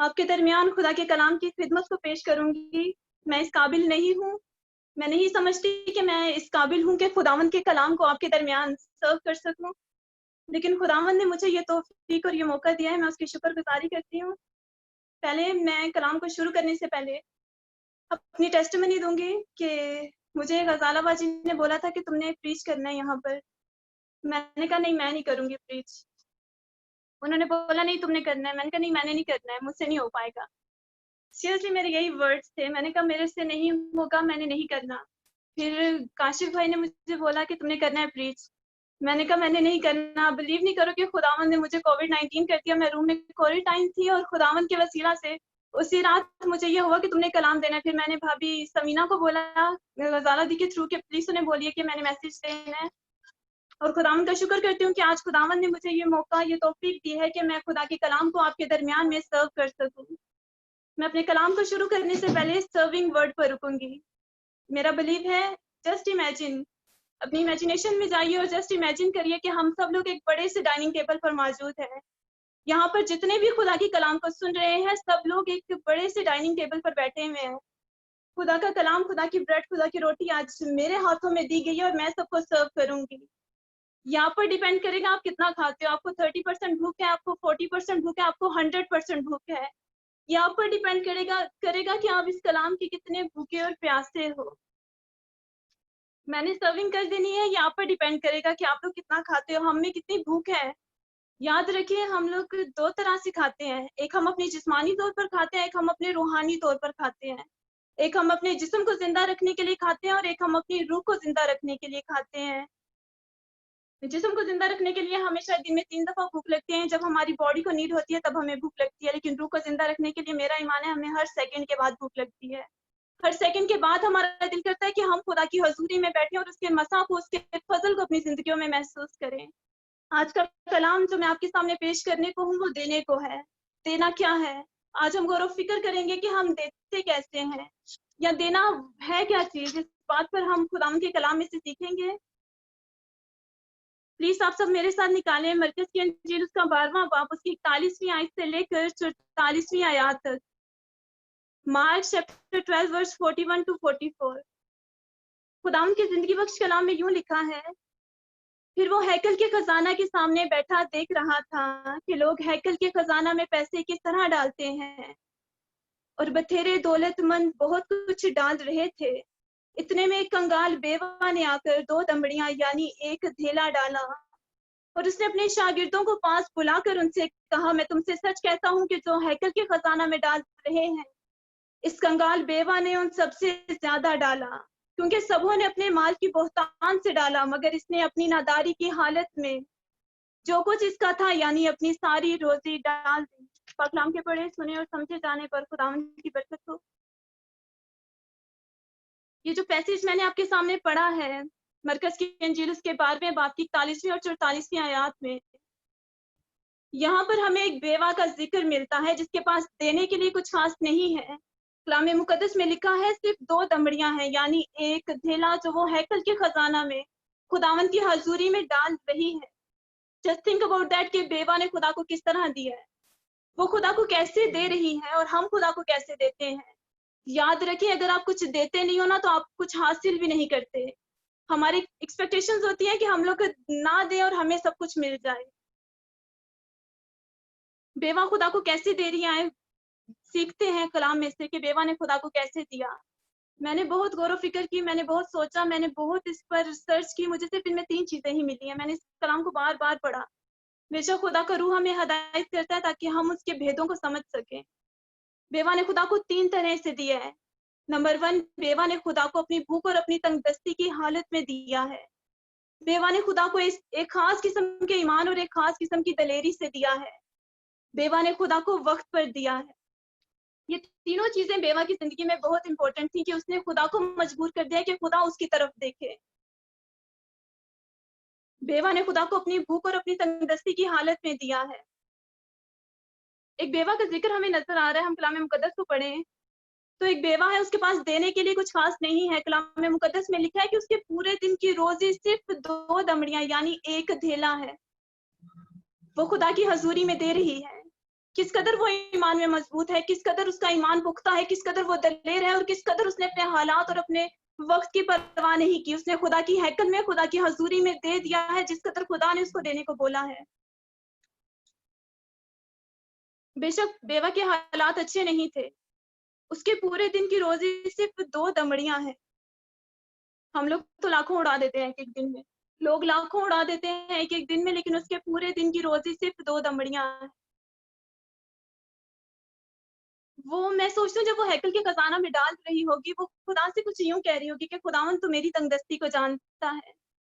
आपके दरमियान खुदा के कलाम की खिदमत को पेश करूंगी। मैं इस काबिल नहीं हूँ, मैं नहीं समझती कि मैं इस काबिल हूँ कि खुदावंद के कलाम को आपके दरमियान सर्व कर सकूं, लेकिन खुदावंद ने मुझे ये तौफीक और ये मौका दिया है, मैं उसकी शुक्रगुजारी करती हूँ। पहले मैं कलाम को शुरू करने से पहले अपनी टेस्टिमनी दूंगी कि मुझे गजाला बाजी ने बोला था कि तुमने प्रीच करना है यहाँ पर। मैंने कहा नहीं, मैं नहीं करूंगी प्रीच। उन्होंने बोला नहीं तुमने करना है, मैंने कहा नहीं मैंने नहीं करना है, मुझसे नहीं हो पाएगा। सीरियसली मेरे यही वर्ड्स थे, मैंने कहा मेरे से नहीं होगा, मैंने नहीं करना। फिर काशिफ भाई ने मुझे बोला कि तुमने करना है प्रीच। मैंने कहा मैंने नहीं करना। बिलीव नहीं करो कि खुदावंद ने मुझे कोविड-19 कर दिया। मैं रूम में क्वारंटाइन थी और खुदावंद के वसीला से उसी रात मुझे ये हुआ कि तुमने कलाम देना है। फिर मैंने भाभी समीना को बोला गजाला दी के थ्रू कि प्लीज उन्हें बोलिए कि मैंने मैसेज देना है। और खुदावंद का शुक्र करती हूँ कि आज खुदावंद ने मुझे ये मौका, ये तौफीक दी है कि मैं खुदा के कलाम को आपके दरमियान में सर्व कर सकूँ। मैं अपने कलाम को शुरू करने से पहले सर्विंग वर्ड पर रुकूंगी। मेरा बिलीव है, जस्ट इमेजिन, अपनी इमेजिनेशन में जाइए और जस्ट इमेजिन करिए कि हम सब लोग एक बड़े से डाइनिंग टेबल पर मौजूद हैं। यहाँ पर जितने भी खुदा की कलाम को सुन रहे हैं, सब लोग एक बड़े से डाइनिंग टेबल पर बैठे हुए हैं। खुदा का कलाम, खुदा की ब्रेड, खुदा की रोटी आज मेरे हाथों में दी गई है और मैं सबको सर्व करूंगी। यहाँ पर डिपेंड करेगा आप कितना खाते हो। आपको 30% भूख है, आपको 40% भूख है, आपको 100% भूख है। यहाँ पर डिपेंड करेगा कि आप इस कलाम के कितने भूखे और प्यासे हो। मैंने सर्विंग कर देनी है, यहाँ पर डिपेंड करेगा कि आप लोग कितना खाते हो, हम में कितनी भूख है। याद रखिए हम लोग दो तरह से खाते हैं, एक हम अपने जिस्मानी तौर पर खाते हैं, एक हम अपने रूहानी तौर पर खाते हैं। एक हम अपने जिस्म को जिंदा रखने के लिए खाते हैं और एक हम अपनी रूह को जिंदा रखने के लिए खाते हैं। जिस्म को जिंदा रखने के लिए हमेशा दिन में 3 दफा भूख लगती है। जब हमारी बॉडी को नीड होती है तब हमें भूख लगती है, लेकिन रूह को जिंदा रखने के लिए मेरा ईमान है हमें हर सेकंड के बाद भूख लगती है। हर सेकंड के बाद हमारा दिल करता है कि हम खुदा की हजूरी में बैठे और उसके मसा को, उसके फजल को अपनी जिंदगियों में महसूस करें। आज का कलाम जो मैं आपके सामने पेश करने को हूँ वो देने को है। देना क्या है? आज हम गौर फिक्र करेंगे कि हम देते कैसे हैं, या देना है क्या चीज। इस बात पर हम खुदा के कलाम में से सीखेंगे। प्लीज आप सब मेरे साथ निकालें मरकज की अंजील उसका 12वां बाब, उसकी 41वीं आयत से लेकर 44वीं आयत तक। Mark chapter 12 verse 41 to 44। खुदावंद की जिंदगी बख्श कलाम में यूं लिखा है, फिर वो हैकल के खजाना के सामने बैठा देख रहा था कि लोग हैकल के खजाना में पैसे किस तरह डालते हैं, और बथेरे दौलतमंद बहुत कुछ डाल रहे थे। इतने में एक कंगाल बेवा ने आकर 2 दमड़ियां यानी एक धेला डाला, और उसने अपने शागिर्दों को पास बुलाकर उनसे कहा, मैं तुमसे सच कहता हूँ कि जो हैकल के खजाना में डाल रहे हैं, इस कंगाल बेवा ने उन सबसे ज्यादा डाला, क्योंकि सबों ने अपने माल की बोहतान से डाला, मगर इसने अपनी नादारी की हालत में जो कुछ इसका था यानी अपनी सारी रोजी डाल दी। कलाम के पढ़े, सुने और समझे जाने पर खुदावंद की बरकत हो। ये जो पैसेज मैंने आपके सामने पढ़ा है मरकज की अंजील उसके 12वें बाब की 41वीं और 44वीं आयत में, यहाँ पर हमें एक बेवा का जिक्र मिलता है जिसके पास देने के लिए कुछ खास नहीं है। कलाम मुकद्दस में लिखा है सिर्फ 2 दमड़ियां हैं यानी एक धेला, जो वो हैकल के खजाना में खुदावंद की हजूरी में डाल रही है। जस्ट थिंक अबाउट दैट कि बेवा ने खुदा को किस तरह दिया है, वो खुदा को कैसे दे रही है और हम खुदा को कैसे देते हैं। याद रखिए अगर आप कुछ देते नहीं हो ना तो आप कुछ हासिल भी नहीं करते। हमारी एक्सपेक्टेशंस होती है कि हम लोग ना दें और हमें सब कुछ मिल जाए। बेवा खुदा को कैसे दे रही है, सीखते हैं कलाम में से कि बेवा ने खुदा को कैसे दिया। मैंने बहुत गौर फिक्र की, मैंने बहुत सोचा, मैंने बहुत इस पर सर्च की, मुझे सिर्फ इनमें 3 चीजें ही मिली हैं। मैंने इस कलाम को बार बार पढ़ा। बेशक खुदा का रूह हमें हदायत करता है ताकि हम उसके भेदों को समझ सकें। बेवा ने खुदा को 3 तरह से दिया है। नंबर 1, बेवा ने खुदा को अपनी भूख और अपनी तंगदस्ती की हालत में दिया है। बेवा ने खुदा को एक खास किस्म के ईमान और एक खास किस्म की दलेरी से दिया है। बेवा ने खुदा को वक्त पर दिया है। ये तीनों चीजें बेवा की जिंदगी में बहुत इंपॉर्टेंट थी कि उसने खुदा को मजबूर कर दिया कि खुदा उसकी तरफ देखे। बेवा ने खुदा को अपनी भूख और अपनी तंगदस्ती की हालत में दिया है। एक बेवा का जिक्र हमें नजर आ रहा है, हम कलाम मुकद्दस को पढ़ें तो एक बेवा है, उसके पास देने के लिए कुछ खास नहीं है। कलाम मुकद्दस में लिखा है कि उसके पूरे दिन की रोजी सिर्फ 2 दमड़ियां यानी एक धेला है, वो खुदा की हजूरी में दे रही है। किस कदर वो ईमान में मजबूत है, किस कदर उसका ईमान पुख्ता है, किस कदर वो दलेर है, और किस कदर उसने अपने हालात और अपने वक्त की परवाह नहीं की। उसने खुदा की हैकल में, खुदा की हजूरी में दे दिया है जिस कदर खुदा ने उसको देने को बोला है। बेशक बेवा के हालात अच्छे नहीं थे, उसके पूरे दिन की रोजी सिर्फ 2 दमड़ियां हैं। हम लोग तो लाखों उड़ा देते हैं एक एक दिन में, लोग लाखों उड़ा देते हैं एक एक दिन में, लेकिन उसके पूरे दिन की रोजी सिर्फ 2 दमड़ियां हैं। वो मैं सोचती हूँ जब वो हैकल के खजाना में डाल रही होगी, वो खुदा से कुछ यूं कह रही होगी कि खुदावन तू मेरी तंगदस्ती को जानता है,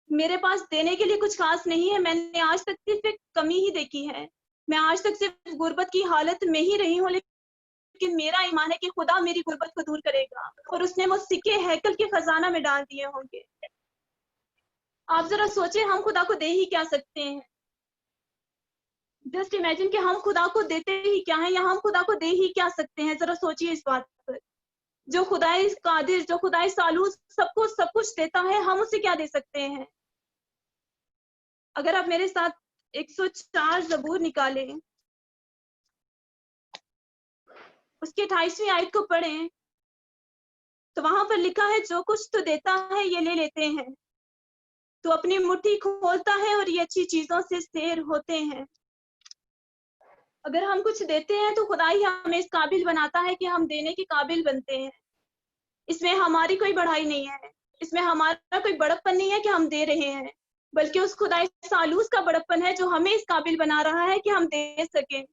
मेरे पास देने के लिए कुछ खास नहीं है, मैंने आज तक सिर्फ एक कमी ही देखी है, मैं आज तक सिर्फ गुर्बत की हालत में ही रही हूँ, लेकिन मेरा ईमान है कि खुदा मेरी गुर्बत को दूर करेगा, और उसने वो सिक्के हैकल के खजाना में डाल दिए होंगे। आप जरा सोचे हम खुदा को दे ही क्या सकते हैं। जस्ट इमेजिन कि हम खुदा को देते ही क्या है, या हम खुदा को दे ही क्या सकते हैं। जरा सोचिए इस बात पर। जो खुदाई कादिर, जो खुदाई सालूस सबको सब कुछ देता है, हम उसे क्या दे सकते हैं। अगर आप मेरे साथ 104 ज़बूर निकालें, उसकी 28वीं आयत को पढ़ें, तो वहां पर लिखा है जो कुछ तो देता है ये ले लेते हैं, तो अपनी मुट्ठी खोलता है और ये अच्छी चीजों से सैर होते हैं। अगर हम कुछ देते हैं तो खुदा ही हमें इस काबिल बनाता है कि हम देने के काबिल बनते हैं। इसमें हमारी कोई बढ़ाई नहीं है, इसमें हमारा कोई बड़प्पन नहीं है कि हम दे रहे हैं, बल्कि उस खुदाई सालूस का बड़प्पन है जो हमें इस काबिल बना रहा है कि हम दे सकें।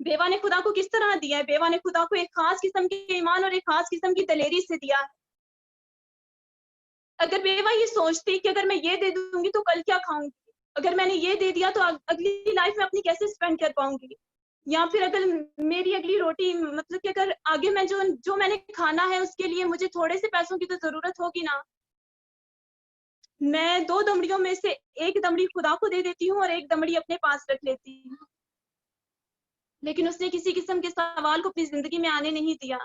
बेवा ने खुदा को किस तरह दिया है? बेवा ने खुदा को एक खास किस्म के ईमान और एक खास किस्म की दलेरी से दिया है। अगर बेवा ये सोचती कि अगर मैं ये दे दूंगी तो कल क्या खाऊंगी, अगर मैंने ये दे दिया तो अगली लाइफ में अपनी कैसे स्पेंड कर पाऊंगी, या फिर अगर मेरी अगली रोटी, मतलब कि अगर आगे मैं जो मैंने खाना है उसके लिए मुझे थोड़े से पैसों की तो जरूरत होगी ना। मैं 2 दमड़ियों में से एक दमड़ी खुदा को दे देती हूँ और एक दमड़ी अपने पास रख लेती हूँ, लेकिन उसने किसी किस्म के सवाल को अपनी जिंदगी में आने नहीं दिया।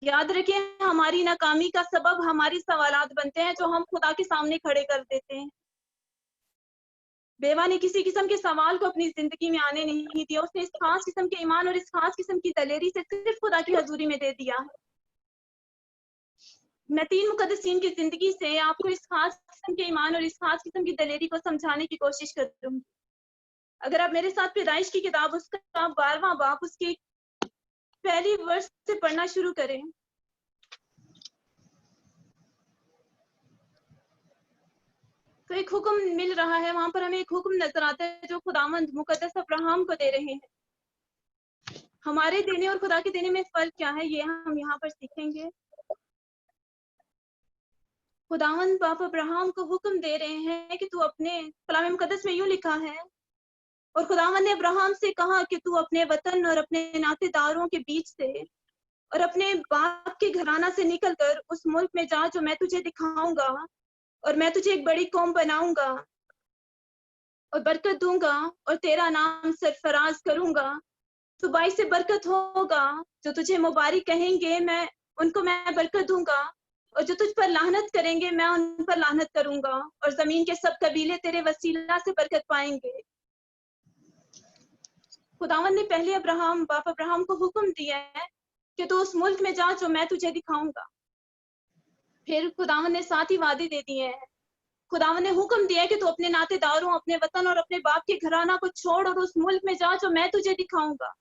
याद रखें, हमारी नाकामी का सबब हमारी सवालात बनते हैं जो हम खुदा के सामने खड़े कर देते हैं। बेवा ने किसी किस्म के सवाल को अपनी जिंदगी में आने नहीं दिया, उसने इस खास किस्म के ईमान और इस खास किस्म की दलेरी से सिर्फ खुदा की हजूरी में दे दिया है। मैं 3 मुकद्दसीन की जिंदगी से आपको इस खास किस्म के ईमान और इस खास किस्म की दलेरी को समझाने की कोशिश करूंगी। अगर आप मेरे साथ पैदाइश की किताब उसका 12वां बाब उसकी पहली वर्ष से पढ़ना शुरू करें, तो एक हुक्म मिल रहा है, वहां पर हमें एक हुक्म नजर आता है जो खुदावंद मुकद्दस अब्राहम को दे रहे हैं। हमारे देने और खुदा के देने में फर्क क्या है, ये हम यहाँ पर सीखेंगे। खुदावंद बाप अब्राहम को हुक्म दे रहे हैं कि तू अपने, कलाम मुकद्दस में यूं लिखा है, और खुदावंद ने अब्राहम से कहा कि तू अपने वतन और अपने नातेदारों के बीच से और अपने बाप के घराना से निकलकर उस मुल्क में जा जो मैं तुझे दिखाऊंगा, और मैं तुझे एक बड़ी कौम बनाऊंगा और बरकत दूंगा और तेरा नाम सरफराज करूंगा। सुबाई से बरकत होगा, जो तुझे मुबारक कहेंगे मैं बरकत दूंगा, और जो तुझ पर लानत करेंगे मैं उन पर लानत करूंगा, और जमीन के सब कबीले तेरे वसीला से बरकत पाएंगे। खुदावन ने पहले बाप अब्राहम को हुक्म दिया है कि तू उस मुल्क में जा जो मैं तुझे दिखाऊंगा। फिर खुदावन ने साथ ही वादे दे दिए हैं। खुदावन ने हुक्म दिया है कि तू अपने नातेदारों, अपने वतन और अपने बाप के घराना को छोड़ और उस मुल्क में जा जो मैं तुझे दिखाऊंगा।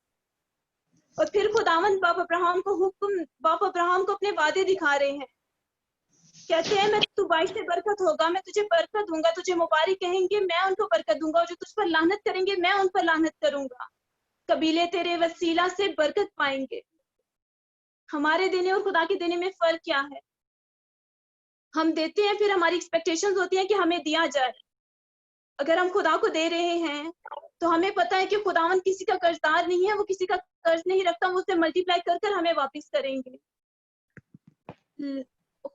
और फिर खुदावन बाप अब्राहम को अपने वादे दिखा रहे हैं। कहते हैं मैं तू बाई से बरकत होगा, मैं तुझे बरकत दूंगा, तुझे मुबारक कहेंगे मैं उनको बरकत दूंगा, और जो तुझ पर लानत करेंगे मैं उन पर लानत करूंगा। कबीले तेरे वसीला से बरकत पाएंगे। हमारे देने और खुदा के देने में फर्क क्या है? हम देते हैं, फिर हमारी एक्सपेक्टेशंस होती है कि हमें दिया जाए। अगर हम खुदा को दे रहे हैं तो हमें पता है कि खुदावन किसी का कर्जदार नहीं है, वो किसी का कर्ज नहीं रखता, वो उसे मल्टीप्लाई कर कर हमें वापस करेंगे।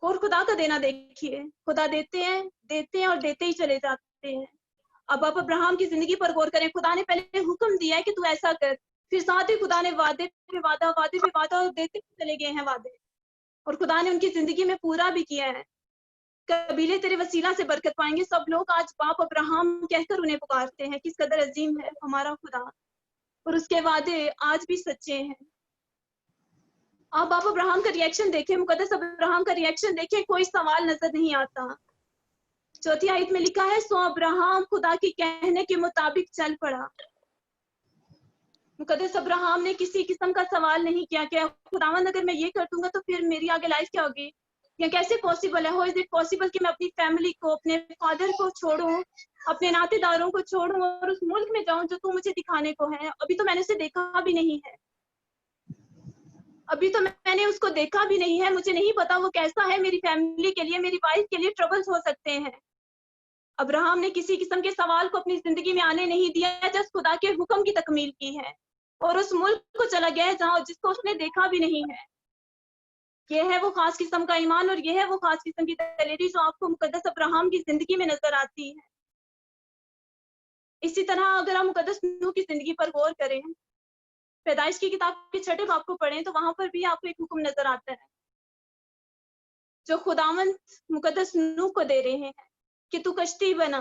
और खुदा का देना देखिए, खुदा देते हैं और देते ही चले जाते हैं। अब आप अब्राहम की जिंदगी पर गौर करें। खुदा ने पहले हुक्म दिया है कि तू ऐसा कर, फिर साथ ही खुदा ने वादे पे वादा और देते चले गए हैं वादे, और खुदा ने उनकी जिंदगी में पूरा भी किया है। कबीले तेरे वसीला से बरकत पाएंगे। सब लोग आज बाप अब्राहम कहकर उन्हें पुकारते हैं। किस कदर अजीम है हमारा खुदा, और उसके वादे आज भी सच्चे हैं। आप बाप अब्राहम का रिएक्शन देखें, मुकद्दस अब्राहम का रिएक्शन देखें, कोई सवाल नजर नहीं आता। चौथी आयत में लिखा है, सो अब्राहम खुदा के कहने के मुताबिक चल पड़ा। मुकद्दस अब्राहम ने किसी किस्म का सवाल नहीं किया कि खुदावंद अगर मैं ये कर दूंगा तो फिर मेरी आगे लाइफ क्या होगी, या कैसे पॉसिबल है, हाउ इज इट पॉसिबल कि मैं अपनी फैमिली को, अपने फादर को छोड़ूं, अपने नातेदारों को छोड़ूं और उस मुल्क में जाऊं जो तू मुझे दिखाने को है। अभी तो मैंने उसे देखा भी नहीं है, अभी तो मैंने उसको देखा भी नहीं है, मुझे नहीं पता वो कैसा है। मेरी फैमिली के लिए, मेरी वाइफ के लिए ट्रबल्स हो सकते हैं। अब्राहम ने किसी किस्म के सवाल को अपनी जिंदगी में आने नहीं दिया, जस्ट खुदा के हुक्म की तकमील की है और उस मुल्क को चला गया है जहां जिसको उसने देखा भी नहीं है। यह है वो खास किस्म का ईमान और यह है वो खास किस्म की दलेरी जो आपको मुकद्दस अब्राहम की जिंदगी में नजर आती है। इसी तरह अगर आप मुकद्दस नूह की जिंदगी पर गौर करें, पैदाइश की किताब के 6 बाब को पढ़ें तो वहां पर भी आपको एक हुक्म नजर आता है जो खुदावंद मुकद्दस नूह को दे रहे हैं कि तू कश्ती बना,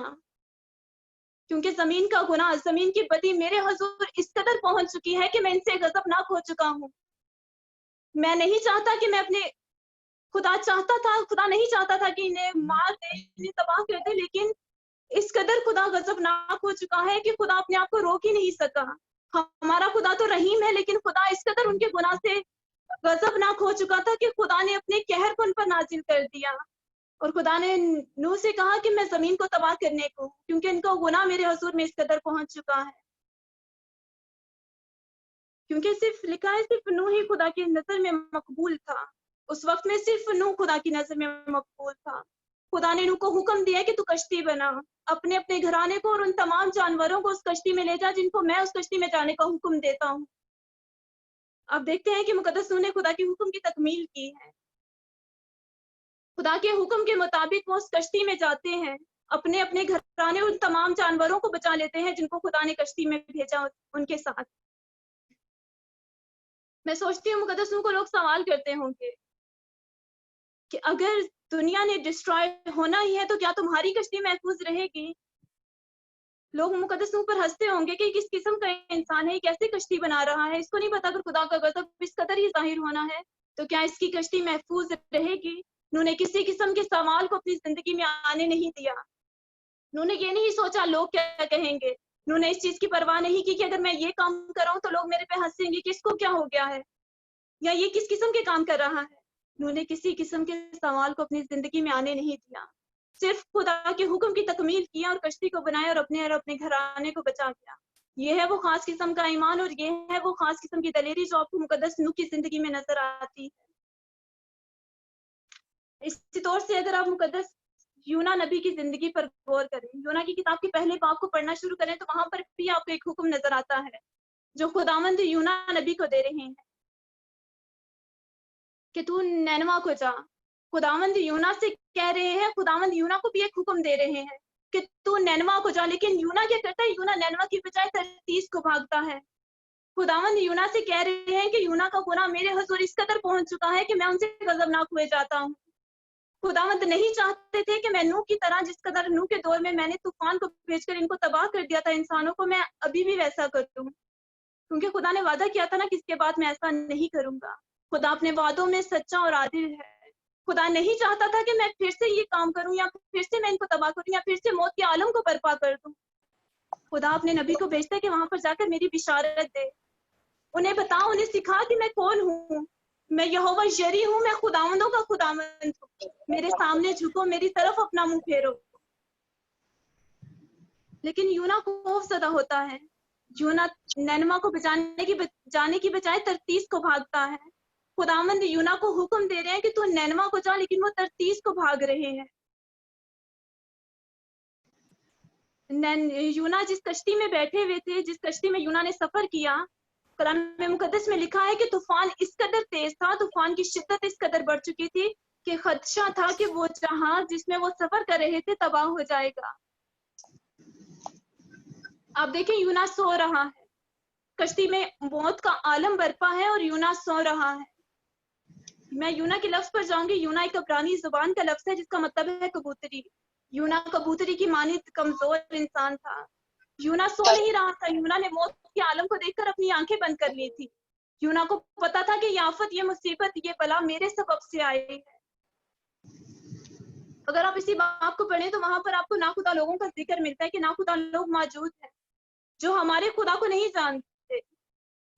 क्योंकि जमीन का गुनाह, जमीन की बदी मेरे हुजूर इस कदर पहुंच चुकी है कि मैं इनसे गजबनाक हो चुका हूँ। मैं नहीं चाहता कि मैं अपने, खुदा नहीं चाहता था कि इन्हें मार दे, इन्हें तबाह कर दे, लेकिन इस कदर खुदा गजबनाक हो चुका है कि खुदा अपने आप को रोक ही नहीं सका। हमारा खुदा तो रहीम है, लेकिन खुदा इस कदर उनके गुनाह से गजबनाक हो चुका था कि खुदा ने अपने कहर को उन पर नाजिल कर दिया और खुदा ने नूह से कहा कि मैं जमीन को तबाह करने को, क्योंकि इनका गुनाह मेरे हुजूर में इस कदर पहुंच चुका है। क्योंकि सिर्फ लिखा है सिर्फ नूह ही खुदा की नजर में मकबूल था। उस वक्त में सिर्फ नूह खुदा की नजर में मकबूल था। खुदा ने नूह को हुक्म दिया कि तू कश्ती बना, अपने अपने घराने को और उन तमाम जानवरों को उस कश्ती में ले जा जिनको मैं उस कश्ती में जाने का हुक्म देता हूँ। अब देखते हैं कि मुकद्दस नूह ने खुदा के हुक्म की तकमील की है। खुदा के हुक्म के मुताबिक वो उस कश्ती में जाते हैं, अपने अपने घराने उन तमाम जानवरों को बचा लेते हैं जिनको खुदा ने कश्ती में भेजा उनके साथ। मैं सोचती हूँ मुकद्दस नूह को लोग सवाल करते होंगे कि अगर दुनिया ने डिस्ट्रॉय होना ही है तो क्या तुम्हारी कश्ती महफूज रहेगी? लोग मुकद्दस नूह पर हंसते होंगे कि किस किस्म का इंसान है, कैसे कश्ती बना रहा है, इसको नहीं पता अगर खुदा का गजब इस कदर ही जाहिर होना है तो क्या इसकी कश्ती महफूज रहेगी? नूह ने किसी किस्म के सवाल को अपनी जिंदगी में आने नहीं दिया। नूह ने ये नहीं सोचा लोग क्या कहेंगे। नूह ने इस चीज की परवाह नहीं की कि अगर मैं ये काम कर रहा हूँ तो लोग मेरे पे हंसेंगे कि इसको क्या हो गया है, या ये किस किस्म के काम कर रहा है। नूह ने किसी किस्म के सवाल को अपनी जिंदगी में आने नहीं दिया, सिर्फ खुदा के हुक्म की तकमील किया और कश्ती को बनाया और अपने घराने को बचा गया। ये है वो खास किस्म का ईमान और ये है वो खास किस्म की दलेरी जो आपको मुकद्दस नूह की जिंदगी में नजर आती है। इसी तौर से अगर आप मुकद्दस यूना नबी की जिंदगी पर गौर करें, यूना की किताब के पहले बाब को पढ़ना शुरू करें तो वहां पर भी आपको एक हुक्म नजर आता है जो खुदावंद यूना नबी को दे रहे हैं कि तू नैनवा को जा। खुदावंद यूना से कह रहे हैं, खुदावंद यूना को भी एक हुक्म दे रहे हैं कि तू नैनवा को जा, लेकिन यूना क्या करता है? यूना नैनवा की बजाय तर्तीस को भागता है। खुदावंद यूना से कह रहे हैं कि यूना का गुनाह मेरे हुजूर इस कदर पहुंच चुका है कि मैं उनसे गजबनाक हुए जाता हूँ। खुदावंद नहीं चाहते थे कि मैं नूह की तरह, जिस कदर नूह के दौर में मैंने तूफान को भेजकर इनको तबाह कर दिया था इंसानों को, मैं अभी भी वैसा कर दूं, क्योंकि खुदा ने वादा किया था ना कि इसके बाद मैं ऐसा नहीं करूंगा। खुदा अपने वादों में सच्चा और आदिल है। खुदा नहीं चाहता था कि मैं फिर से ये काम करूं या फिर से मैं इनको तबाह करूं या फिर से मौत के आलम को बर्पा कर दूं। खुदा अपने नबी को भेजता है कि वहां पर जाकर मेरी बिशारत दे, उन्हें बता, उन्हें सिखा कि मैं कौन हूँ। मैं यहोवा यरी हूँ, मैं खुदावंदों का खुदावंद हूँ। मेरे सामने झुको, मेरी तरफ अपना मुंह फेरो। लेकिन यूना खौफज़दा होता है। यूना नैनवा को जाने की बजाय तर्तीस को भागता है। खुदावंद यूना को हुक्म दे रहे हैं कि तू नैनवा को जा, लेकिन वो तर्तीस को भाग रहे हैं। यूना जिस कश्ती में बैठे हुए थे, जिस कश्ती में यूना ने सफर किया, कुरान में मुकद्दस में लिखा है कि तूफान इस कदर तेज था, तूफान की शिद्दत इस कदर बढ़ चुकी थी कि खदशा था कि वो जहाज जिसमें वो सफर कर रहे थे तबाह हो जाएगा। आप देखें, यूना सो रहा है, कश्ती में मौत का आलम बरपा है और यूना सो रहा है। मैं यूना के लफ्ज पर जाऊंगी। यूना एक अब्रानी जुबान का लफ्ज है जिसका मतलब है कबूतरी। यूना कबूतरी की मानित कमजोर इंसान था। यूना सो नहीं रहा था। यूना ने मौत के आलम को देखकर अपनी आंखें बंद कर ली थी। यूना को पता था कि ये आफत, ये मुसीबत, ये बला मेरे सबब से आई है। अगर आप इसी बात को पढ़ें तो वहां पर आपको नाखुदा लोगों का जिक्र मिलता है कि नाखुदा लोग मौजूद हैं जो हमारे खुदा को नहीं जानते।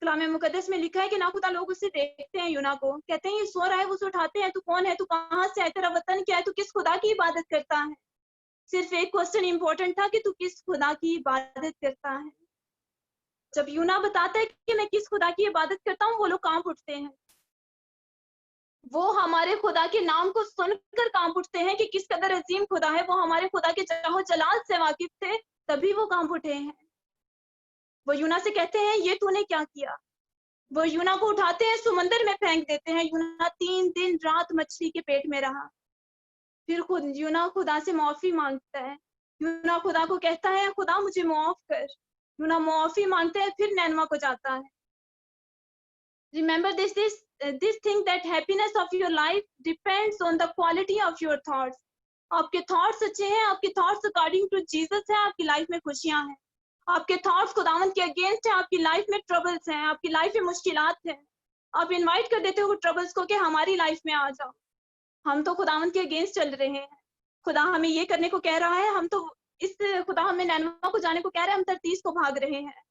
कलाम मुकद्दस में लिखा है कि नाखुदा लोग उसे देखते हैं, यूना को कहते हैं ये सो रहा है, वो उसे उठाते हैं, तू कौन है, तू कहाँ से है, तेरा वतन क्या है, तू किस खुदा की इबादत करता है। सिर्फ एक क्वेश्चन इंपॉर्टेंट था कि तू किस खुदा की इबादत करता है। जब यूना बताता है कि मैं किस खुदा की इबादत करता हूँ, वो लोग कांप उठते हैं। वो हमारे खुदा के नाम को सुनकर कांप उठते हैं कि किस कदर अजीम खुदा है। वो हमारे खुदा के चाहो जलाल से वाकिफ थे, तभी वो कांप उठे हैं। वो यूना से कहते हैं ये तूने क्या किया। वो यूना को उठाते हैं, समंदर में फेंक देते हैं। यूना 3 दिन रात मछली के पेट में रहा। फिर खुद यूना खुदा से माफी मांगता है। यूना खुदा को कहता है खुदा मुझे माफ कर। यूना माफी मांगता है, फिर नैनवा को जाता है। Remember this thing that happiness of your life depends on the quality of your thoughts. आपके थॉट्स अच्छे हैं, आपके थॉट्स अकॉर्डिंग टू जीसस है, आपकी लाइफ में खुशियां हैं। आपके थॉट्स खुदावंद के अगेंस्ट है, आपकी लाइफ में ट्रबल्स हैं, आपकी लाइफ में मुश्किलात हैं। आप इनवाइट कर देते हो ट्रबल्स को कि हमारी लाइफ में आ जाओ। हम तो खुदावंद के अगेंस्ट चल रहे हैं। खुदा हमें ये करने को कह रहा है, हम तो इस खुदा हमें नैनवा को जाने को कह रहे हैं, हम तरतीस को भाग रहे हैं।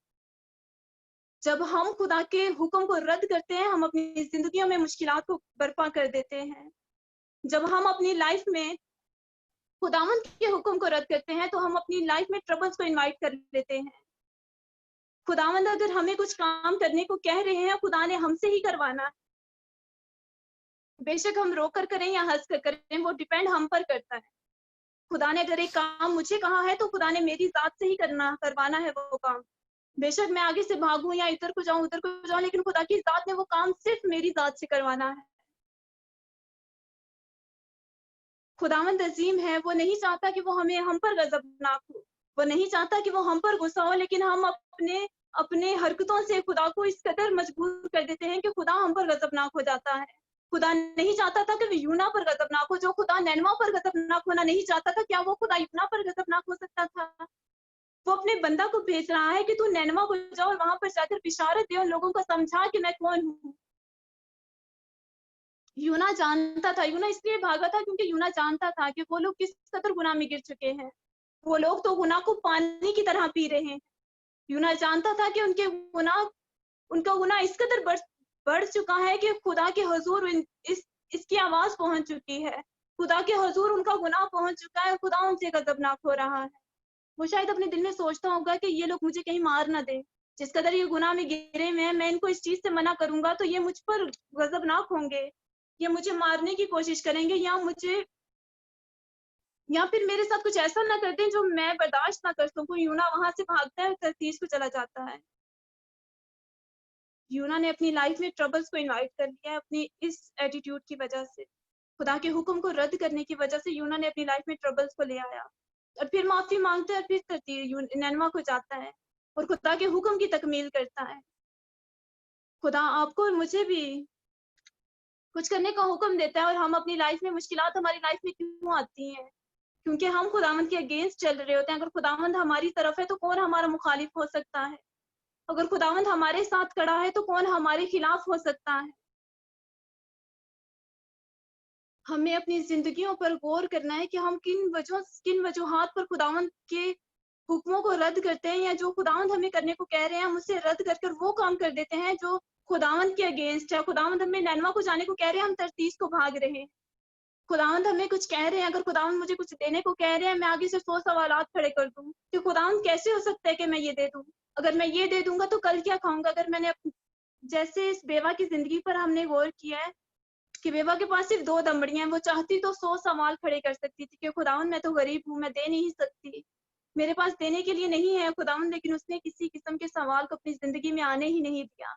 जब हम खुदा के हुक्म को रद्द करते हैं, हम अपनी जिंदगियों में मुश्किलात को बर्पा कर देते हैं। जब हम अपनी लाइफ में खुदावंद के हुक्म को रद्द करते हैं, तो हम अपनी लाइफ में ट्रबल्स को इनवाइट कर लेते हैं। खुदावंद अगर हमें कुछ काम करने को कह रहे हैं, खुदा ने हमसे ही करवाना है। बेशक हम रोक कर करें या हंस कर करें, वो डिपेंड हम पर करता है। खुदा ने अगर एक काम मुझे कहा है, तो खुदा ने मेरी जात से ही करवाना है वो काम। बेशक मैं आगे से भागूं या इधर को जाऊं उधर को जाऊं, लेकिन खुदा की जात ने वो काम सिर्फ मेरी जात से करवाना है। खुदावंद अजीम है, वो नहीं चाहता कि वो हम पर गजबनाक हो। वो नहीं चाहता कि वो हम पर गुस्सा हो, लेकिन हम अपने अपने हरकतों से खुदा को इस कदर मजबूर कर देते हैं कि खुदा हम पर गजबनाक हो जाता है। खुदा नहीं चाहता था कि वो यूना पर गजबनाक हो। जो खुदा नैनवा पर गजबनाक होना नहीं चाहता था, क्या वो खुदा यूना पर गजबनाक हो सकता था? वो अपने बंदा को भेज रहा है कि तू नैनवा को जाओ और वहां पर जाकर बिशारत दे, उन लोगों को समझा कि मैं कौन हूँ। यूना जानता था, यूना इसलिए भागा था क्योंकि यूना जानता था कि वो लोग किस कदर गुनाह में गिर चुके हैं। वो लोग तो गुनाह को पानी की तरह पी रहे हैं। यूना जानता था कि उनका गुनाह इस कदर बढ़ चुका है कि खुदा के हुजूर इसकी आवाज पहुंच चुकी है। खुदा के हुजूर उनका गुनाह पहुंच चुका है, खुदा उनसे गजबनाक हो रहा है। वो शायद अपने दिल में सोचता होगा कि ये लोग मुझे कहीं मार ना दे। जिस कदर ये गुनाह में गिरे हुए हैं, मैं इनको इस चीज से मना करूंगा तो ये मुझ पर गजबनाक होंगे, ये मुझे मारने की कोशिश करेंगे, या फिर मेरे साथ कुछ ऐसा ना कर दें जो मैं बर्दाश्त ना कर सकूं। यूना वहां से भागता है, तरतीस को चला जाता है। यूना ने अपनी लाइफ में ट्रबल्स को इनवाइट कर लिया है अपनी इस एटीट्यूड की वजह से। खुदा के हुक्म को रद्द करने की वजह से यूना ने अपनी लाइफ में ट्रबल्स को ले आया और फिर माफी मांगता है और फिर नैनवा को जाता है और खुदा के हुक्म की तकमील करता है। खुदा आपको और मुझे भी कुछ करने का हुक्म देता है और हम अपनी लाइफ में मुश्किलात हमारी लाइफ में क्यों आती हैं? क्योंकि हम खुदावंद के अगेंस्ट चल रहे होते हैं। अगर खुदावंद हमारी तरफ है तो कौन हमारा मुखालिफ हो सकता है? अगर खुदावंद हमारे साथ खड़ा है तो कौन हमारे खिलाफ हो सकता है? हमें अपनी जिंदगियों पर गौर करना है कि हम किन वजूहात पर खुदावंद के हुक्मों को रद्द करते हैं, या जो खुदावंद हमें करने को कह रहे हैं हम उसे रद्द कर वो काम कर देते हैं जो खुदावंद के अगेंस्ट है। खुदावंद हमें नैनवा को जाने को कह रहे हैं, हम तरतीस को भाग रहे हैं। खुदावंद हमें कुछ कह रहे हैं, अगर खुदावंद मुझे कुछ देने को कह रहे हैं, मैं आगे से 100 सवालात खड़े कर दूं कि खुदावंद कैसे हो सकता है कि मैं ये दे दूं? अगर मैं ये दे दूंगा तो कल क्या खाऊंगा? अगर मैंने जैसे इस बेवा की जिंदगी पर हमने गौर किया है कि बेवा के पास सिर्फ 2 दमड़ियां हैं, वो चाहती तो 100 सवाल खड़े कर सकती थी कि खुदावंद मैं तो गरीब हूँ, मैं दे नहीं सकती, मेरे पास देने के लिए नहीं है खुदावंद, लेकिन उसने किसी किस्म के सवाल को अपनी जिंदगी में आने ही नहीं दिया।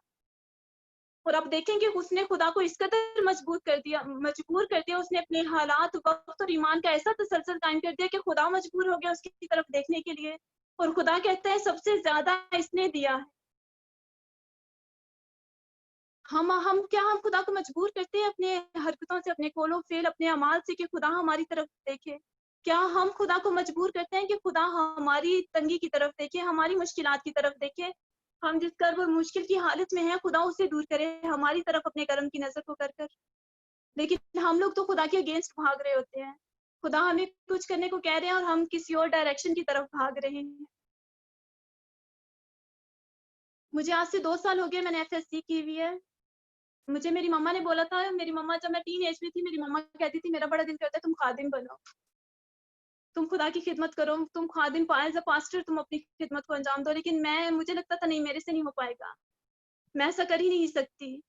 और आप देखें कि उसने खुदा को इस कदर मजबूर कर दिया, उसने अपने हालात, वक्त और ईमान का ऐसा तसलसल कायम कर दिया कि खुदा मजबूर हो गया उसकी तरफ देखने के लिए। और खुदा कहता है सबसे ज्यादा इसने दिया है। हम खुदा को मजबूर करते हैं अपने हरकतों से, अपने कौलो फेल, अपने अमाल से कि खुदा हमारी तरफ देखे? क्या हम खुदा को मजबूर करते हैं कि खुदा हमारी तंगी की तरफ देखे, हमारी मुश्किलात की तरफ देखे? हम जिस कर्ब और मुश्किल की हालत में हैं, खुदा उसे दूर करे हमारी तरफ अपने करम की नज़र को कर। लेकिन हम लोग तो खुदा के अगेंस्ट भाग रहे होते हैं। खुदा हमें कुछ करने को कह रहे हैं और हम किसी और डायरेक्शन की तरफ भाग रहे हैं। मुझे आज से 2 साल हो गए, मैंने एफएससी की हुई है। मुझे मेरी मम्मा ने बोला था, मेरी मम्मा जब मैं टीन एज में थी, मेरी मम्मा कहती थी मेरा बड़ा दिल करता है तुम खादिम बनो, तुम खुदा की खिदमत करो, तुम खादिम एज अ पास्टर तुम अपनी खिदमत को अंजाम दो। लेकिन मुझे लगता था नहीं, मेरे से नहीं हो पाएगा, मैं ऐसा कर ही नहीं सकती।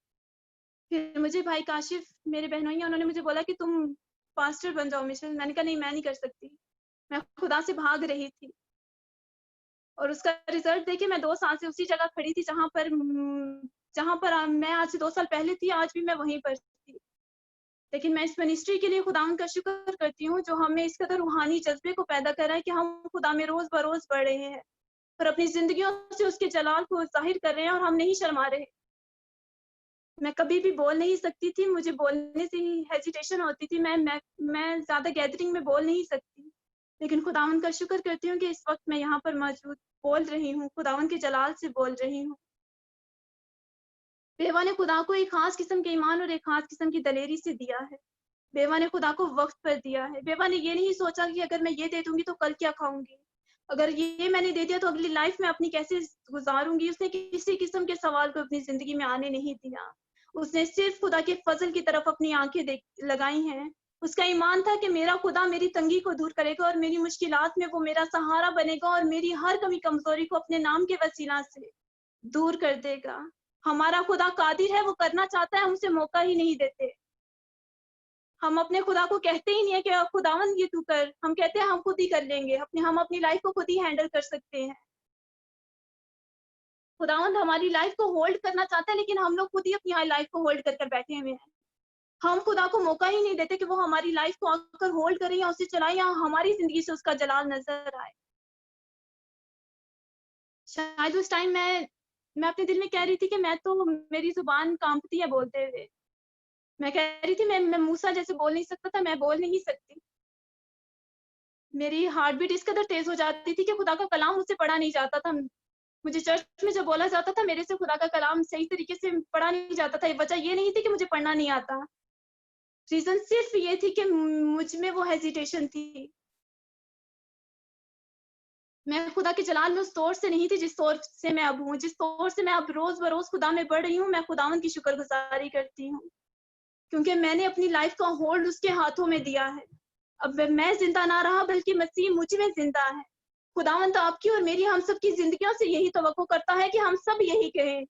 फिर मुझे भाई काशिफ, मेरे बहनोई हैं, उन्होंने मुझे बोला कि तुम पास्टर बन जाओ मिशेल। मैंने कहा नहीं, मैं नहीं कर सकती। मैं खुदा से भाग रही थी और उसका रिजल्ट देखिए, मैं 2 साल से उसी जगह खड़ी थी जहाँ पर मैं आज से 2 साल पहले थी, आज भी मैं वहीं पर थी। लेकिन मैं इस मिनिस्ट्री के लिए खुदावंद का शुक्र करती हूँ जो हमें इस कदर रूहानी जज्बे को पैदा कर रहा है कि हम खुदा में रोज बरोज बढ़ रहे हैं और अपनी जिंदगियों से उसके जलाल को जाहिर कर रहे हैं और हम नहीं शर्मा रहे। मैं कभी भी बोल नहीं सकती थी, मुझे बोलने से ही हेजिटेशन होती थी, मैं ज्यादा गैदरिंग में बोल नहीं सकती। लेकिन खुदावंद का शुक्र करती हूँ कि इस वक्त मैं यहाँ पर मौजूद बोल रही हूँ, खुदावंद के जलाल से बोल रही हूँ। बेवा ने खुदा को एक खास किस्म के ईमान और एक खास किस्म की दलेरी से दिया है। बेवा ने खुदा को वक्त पर दिया है। बेवा ने ये नहीं सोचा कि अगर मैं ये दे दूंगी तो कल क्या खाऊंगी, अगर ये मैंने दे दिया तो अगली लाइफ में अपनी कैसे गुजारूंगी। उसने किसी किस्म के सवाल को अपनी जिंदगी में आने नहीं दिया। उसने सिर्फ खुदा के फजल की तरफ अपनी आंखें लगाई हैं। उसका ईमान था कि मेरा खुदा मेरी तंगी को दूर करेगा और मेरी मुश्किलात में वो मेरा सहारा बनेगा और मेरी हर कमी कमजोरी को अपने नाम के वसीला से दूर कर देगा। हमारा खुदा कादिर है, वो करना चाहता है, हम उसे मौका ही नहीं देते। हम अपने खुदा को कहते ही नहीं है कि खुदावंद ये तू कर, हम कहते हैं हम खुद ही कर लेंगे, हम अपनी लाइफ को खुद ही हैंडल कर सकते हैं। खुदावंद हमारी लाइफ को होल्ड करना चाहता है, लेकिन हम लोग खुद ही अपनी लाइफ को होल्ड कर बैठे हुए हैं। हम खुदा को मौका ही नहीं देते कि वो हमारी लाइफ को आकर होल्ड करे या उसे चलाए या हमारी जिंदगी से उसका जलाल नजर आए। शायद उस टाइम मैं अपने दिल में कह रही थी कि मेरी जुबान कांपती है बोलते हुए। मैं कह रही थी मैं मूसा जैसे बोल नहीं सकता था, मैं बोल नहीं सकती। मेरी हार्ट बीट इस कदर तेज हो जाती थी कि खुदा का कलाम मुझसे पढ़ा नहीं जाता था। मुझे चर्च में जब बोला जाता था मेरे से खुदा का कलाम सही तरीके से पढ़ा नहीं जाता था, वजह ये नहीं थी कि मुझे पढ़ना नहीं आता, रीजन सिर्फ ये थी कि मुझ में वो हेजिटेशन थी। मैं खुदा के जलाल में उस तौर से नहीं थी जिस तौर से मैं अब हूँ, जिस तौर से मैं अब रोज बरोज खुदा में बढ़ रही हूँ। मैं खुदावन की शुक्रगुजारी करती हूँ क्योंकि मैंने अपनी लाइफ का होल्ड उसके हाथों में दिया है। अब मैं जिंदा ना रहा बल्कि मसीह मुझ में जिंदा है। खुदावंत आपकी और मेरी हम सब की जिंदगियों से यही तवक्को करता है कि हम सब यही कहें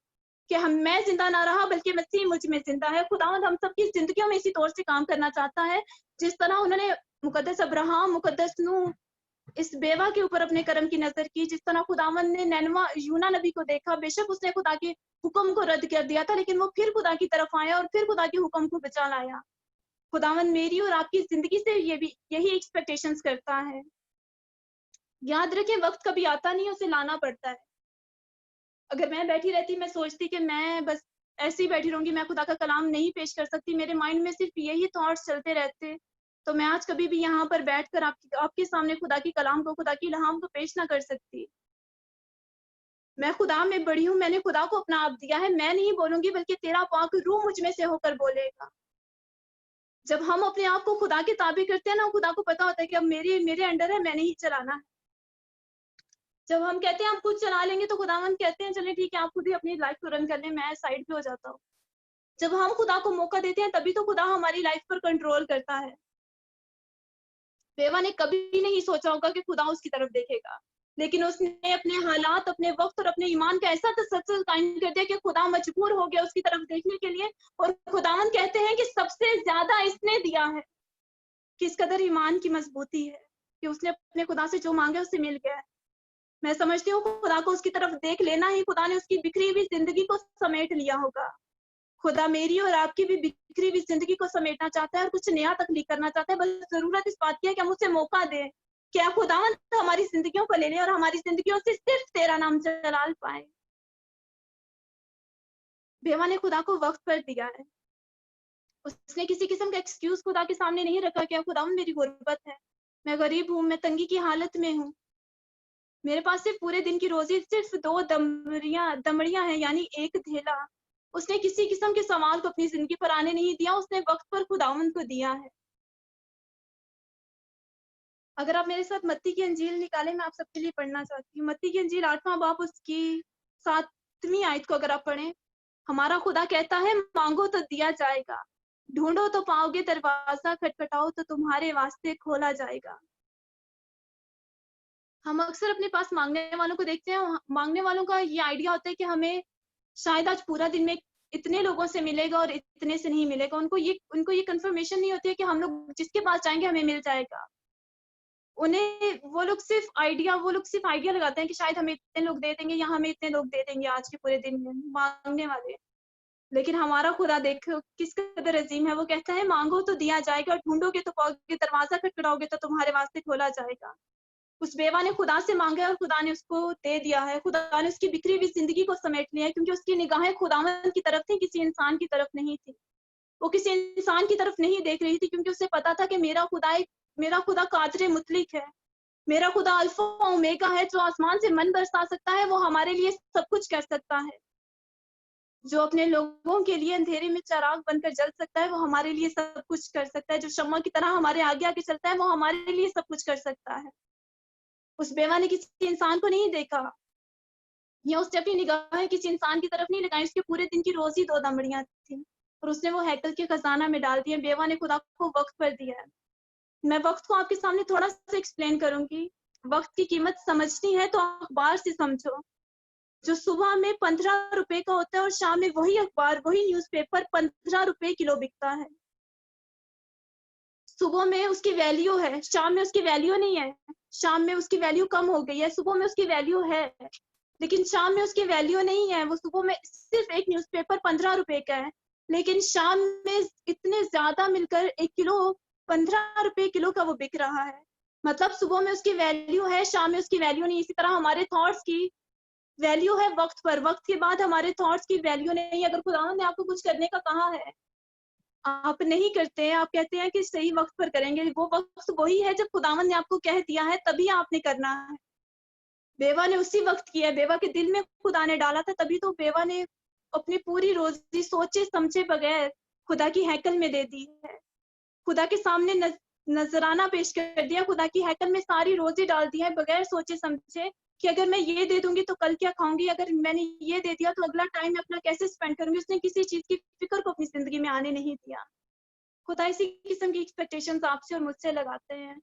कि मैं जिंदा ना रहा बल्कि मसीह मुझ में जिंदा है। खुदावंत हम सब की जिंदगियों में इसी तौर से काम करना चाहता है जिस तरह उन्होंने मुकद्दस अब्राहम, मुकद्दस नूह, इस बेवा के ऊपर अपने कर्म की नजर की। जिस तरह खुदावंत ने नैनवा यूना नबी को देखा, बेशक उसने खुदा के हुक्म को रद्द कर दिया था, लेकिन वो फिर खुदा की तरफ आया और फिर खुदा के हुक्म को बचा लाया। खुदावंत मेरी और आपकी जिंदगी से यही एक्सपेक्टेशंस करता है। याद रखें, वक्त कभी आता नहीं, उसे लाना पड़ता है। अगर मैं बैठी रहती, मैं सोचती कि मैं बस ऐसे ही बैठी रहूंगी, मैं खुदा का कलाम नहीं पेश कर सकती, मेरे माइंड में सिर्फ यही थॉट्स चलते रहते, तो मैं आज कभी भी यहाँ पर बैठकर आपके सामने खुदा की कलाम को, खुदा की इल्हाम को पेश ना कर सकती। मैं खुदा में बड़ी हूँ, मैंने खुदा को अपना आप दिया है। मैं नहीं बोलूंगी बल्कि तेरा पाक रूह मुझ में से होकर बोलेगा। जब हम अपने आप को खुदा के ताबे करते हैं ना, खुदा को पता होता है कि अब मेरे अंडर है, मैंने ही चलाना है। जब हम कहते हैं हम खुद चला लेंगे तो खुदावंद कहते हैं चले ठीक है, आप खुद ही अपनी लाइफ को रन कर लें, मैं साइड पे हो जाता हूँ। जब हम खुदा को मौका देते हैं तभी तो खुदा हमारी लाइफ पर कंट्रोल करता है। बेवा ने कभी नहीं सोचा होगा कि खुदा उसकी तरफ देखेगा, लेकिन उसने अपने हालात, अपने वक्त और अपने ईमान का ऐसा तसल्सल कायम कर दिया कि खुदा मजबूर हो गया उसकी तरफ देखने के लिए। और खुदावंद कहते हैं कि सबसे ज्यादा इसने दिया है। किस कदर ईमान की मजबूती है कि उसने अपने खुदा से जो मांगे उससे मिल गया है। मैं समझती हूँ खुदा को उसकी तरफ देख लेना ही खुदा ने उसकी बिखरी हुई जिंदगी को समेट लिया होगा। खुदा मेरी और आपकी भी बिखरी हुई जिंदगी को समेटना चाहता है और कुछ नया तख्लीक करना चाहता है। बस जरूरत इस बात की है कि हम उसे मौका दें कि आप खुदावंद हमारी जिंदगियों को ले लें और हमारी जिंदगियों से सिर्फ तेरा नाम जलाल पाए। बेवा ने खुदा को वक्त पर दिया है। उसने किसी किस्म का एक्सक्यूज खुदा के सामने नहीं रखा कि खुदावन मेरी गुर्बत है, मैं गरीब हूँ, मैं तंगी की हालत में हूँ, मेरे पास सिर्फ पूरे दिन की रोजी सिर्फ 2 दमड़ियां हैं, यानी एक धेला। उसने किसी किस्म के सवाल को अपनी जिंदगी पर आने नहीं दिया, उसने वक्त पर खुदावन को दिया है। अगर आप मेरे साथ मत्ती की अंजील निकालें, मैं आप सबके लिए पढ़ना चाहती हूँ। मत्ती की अंजील 8वां बाब उसकी 7वीं आयत को अगर आप पढ़ें, हमारा खुदा कहता है मांगो तो दिया जाएगा, ढूंढो तो पाओगे, दरवाजा खटखटाओ तो तुम्हारे वास्ते खोला जाएगा। हम अक्सर अपने पास मांगने वालों को देखते हैं, मांगने वालों का ये आइडिया होता है कि हमें शायद आज पूरा दिन में इतने लोगों से मिलेगा और इतने से नहीं मिलेगा। उनको ये कंफर्मेशन नहीं होती है कि हम लोग जिसके पास जाएंगे हमें मिल जाएगा। वो लोग सिर्फ आइडिया लगाते हैं कि शायद हमें इतने लोग दे देंगे या हमें इतने लोग दे देंगे आज के पूरे दिन में, मांगने वाले। लेकिन हमारा खुदा देखो किस कदर अजीम है। वो कहता है मांगो तो दिया जाएगा, ढूंढोगे तो पाओगे, दरवाजा खटखटाओगे तो तुम्हारे वास्ते खोला जाएगा। उस बेवा ने खुदा से मांगा और खुदा ने उसको दे दिया है। खुदा ने उसकी बिखरी हुई जिंदगी को समेट लिया है, क्योंकि उसकी निगाहें खुदावन की तरफ थी, किसी इंसान की तरफ नहीं थी। वो किसी इंसान की तरफ नहीं देख रही थी, क्योंकि उसे पता था कि मेरा खुदा कादिर मुतलिक है, मेरा खुदा अल्फा ओमेगा है, जो आसमान से मन बरसा सकता है, वो हमारे लिए सब कुछ कर सकता है। जो अपने लोगों के लिए अंधेरे में चिराग बनकर जल सकता है, वो हमारे लिए सब कुछ कर सकता है। जो शम्मा की तरह हमारे आगे आगे चलता है, वो हमारे लिए सब कुछ कर सकता है। उस बेवा ने किसी इंसान को नहीं देखा, या उसने अपनी निगाहें किसी इंसान की तरफ नहीं लगाई। उसके पूरे दिन की रोजी 2 दमड़ियां थी और उसने वो हैकल के खजाना में डाल दिया। बेवा ने खुदा को वक्त पर दिया है। मैं वक्त को आपके सामने थोड़ा सा एक्सप्लेन करूंगी। वक्त की कीमत समझनी है तो अखबार से समझो। जो सुबह में 15 रुपए का होता है और शाम में वही अखबार, वही न्यूज़पेपर 15 रुपए किलो बिकता है। सुबह में उसकी वैल्यू है, शाम में उसकी वैल्यू नहीं है। शाम में उसकी वैल्यू कम हो गई है, सुबह में उसकी वैल्यू है, लेकिन शाम में उसकी वैल्यू नहीं है। वो सुबह में सिर्फ एक न्यूज़पेपर 15 रुपए का है, लेकिन शाम में इतने ज्यादा मिलकर 1 किलो 15 रुपए किलो का वो बिक रहा है। मतलब सुबह में उसकी वैल्यू है, शाम में उसकी वैल्यू नहीं। इसी तरह हमारे थॉट्स की वैल्यू है वक्त पर, वक्त के बाद हमारे थॉट्स की वैल्यू नहीं। अगर खुदा ने आपको कुछ करने का कहा है, आप नहीं करते हैं, आप कहते हैं कि सही वक्त पर करेंगे, वो वक्त वही है जब खुदावन ने आपको कह दिया है, तभी आपने करना है। बेवा ने उसी वक्त किया है, बेवा के दिल में खुदा ने डाला था, तभी तो बेवा ने अपनी पूरी रोजी सोचे समझे बगैर खुदा की हैकल में दे दी है। खुदा के सामने नजराना पेश कर दिया, खुदा की हैकल में सारी रोजी डाल दी है बगैर सोचे समझे कि अगर मैं ये दे दूंगी तो कल क्या खाऊंगी, अगर मैंने ये दे दिया तो अगला टाइम अपना कैसे स्पेंड करूंगी। उसने किसी चीज की फिक्र को अपनी जिंदगी में आने नहीं दिया। खुदा इसी किस्म की एक्सपेक्टेशंस आपसे और मुझसे लगाते हैं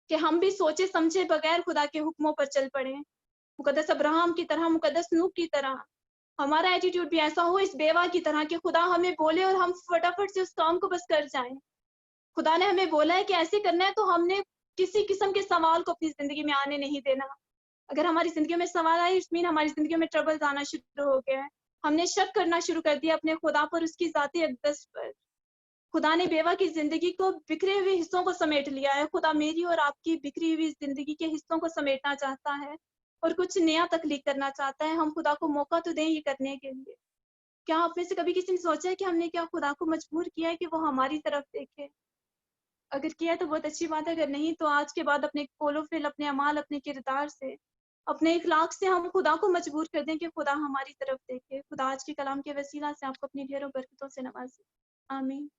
कि हम भी सोचे समझे बगैर खुदा के हुक्मों पर चल पड़े, मुकद्दस अब्राहम की तरह, मुकद्दस नूह की तरह। हमारा एटीट्यूड भी ऐसा हो इस बेवा की तरह कि खुदा हमें बोले और हम फटाफट से उस काम को बस कर जाएं। खुदा ने हमें बोला है कि ऐसे करना है, तो हमने किसी किस्म के सवाल को अपनी जिंदगी में आने नहीं देना। अगर हमारी जिंदगी में सवाल आए, इट्स मीन हमारी जिंदगी में ट्रबल्स आना शुरू हो गया है। हमने शक करना शुरू कर दिया अपने खुदा पर, उसकी जाती अक़दस पर। खुदा ने बेवा की जिंदगी को बिखरे हुए हिस्सों को समेट लिया है। खुदा मेरी और आपकी बिखरी हुई जिंदगी के हिस्सों को समेटना चाहता है और कुछ नया तख्लीक करना चाहता है। हम खुदा को मौका तो दें ये करने के लिए। क्या आप में से कभी किसी ने सोचा है कि हमने क्या खुदा को मजबूर किया है कि वो हमारी तरफ देखे? अगर किया है तो बहुत अच्छी बात है, अगर नहीं तो आज के बाद अपने कोलोफिल, अपने अमाल, अपने किरदार से, अपने इखलाक से हम खुदा को मजबूर कर दें कि खुदा हमारी तरफ देखे। खुदा आज के कलाम के वसीला से आपको अपनी ढेरों बरकतों से नवाजे। आमीन।